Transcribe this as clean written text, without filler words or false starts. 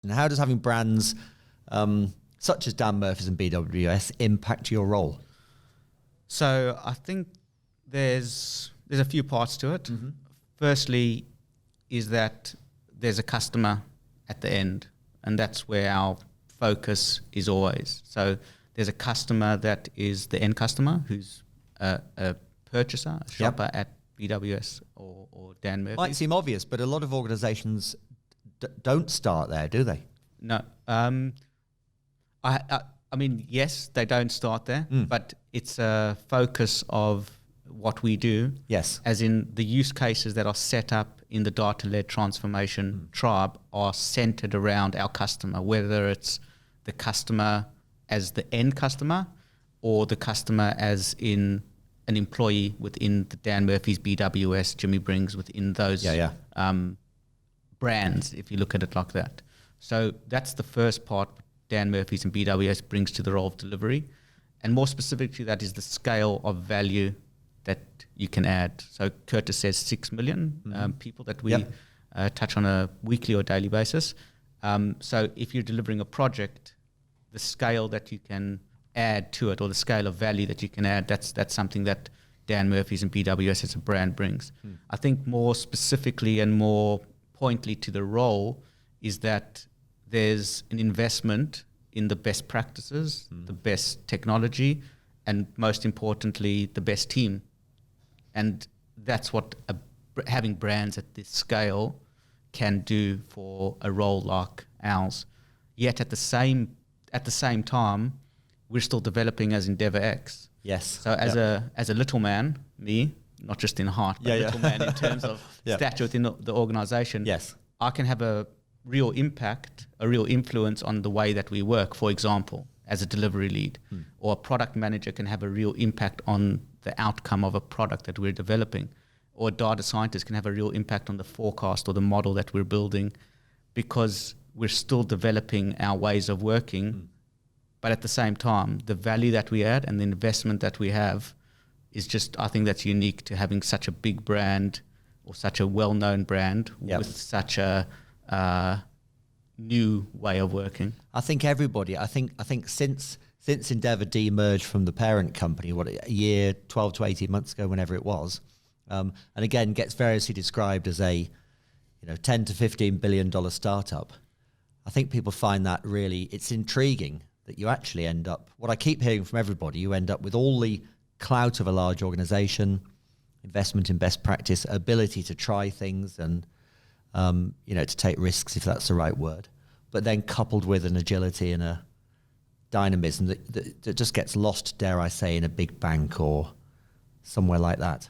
And how does having brands such as Dan Murphy's and BWS impact your role? So I think there's a few parts to it. Firstly, is that there's a customer at the end, and that's where our focus is always. So there's a customer that is the end customer, who's a purchaser, a shopper at BWS or Dan Murphy's. Might seem obvious, but a lot of organisations don't start there, do they? No. I mean, yes, they don't start there, but it's a focus of what we do. Yes. As in the use cases that are set up in the data-led transformation tribe are centered around our customer, whether it's the customer as the end customer or the customer as in an employee within the Dan Murphy's, BWS, Jimmy Brings, within those brands, if you look at it like that. So that's the first part Dan Murphy's and BWS brings to the role of delivery. And more specifically, that is the scale of value that you can add. So Curtis says 6 million people that we touch on a weekly or daily basis. So if you're delivering a project, the scale that you can add to it, or the scale of value that you can add, that's something that Dan Murphy's and BWS as a brand brings. I think more specifically and more pointedly to the role is that there's an investment in the best practices, the best technology, and most importantly, the best team. And that's what having brands at this scale can do for a role like ours. Yet at the same time, we're still developing as Endeavour X. Yes. So as a little man, me, not just in heart, but little man in terms of stature within the organisation, I can have a real impact, a real influence on the way that we work, for example, as a delivery lead. Or a product manager can have a real impact on the outcome of a product that we're developing. Or a data scientist can have a real impact on the forecast or the model that we're building, because we're still developing our ways of working. But at the same time, the value that we add and the investment that we have is just, I think that's unique to having such a big brand or such a well-known brand with such a new way of working. I think everybody, I think since Endeavour demerged from the parent company, a year, 12 to 18 months ago, whenever it was, and again gets variously described as a 10 to $15 billion startup. I think people find that it's intriguing that you actually end up, what I keep hearing from everybody, you end up with all the clout of a large organization, investment in best practice, ability to try things and, to take risks, if that's the right word, but then coupled with an agility and a dynamism that just gets lost, dare I say, in a big bank or somewhere like that.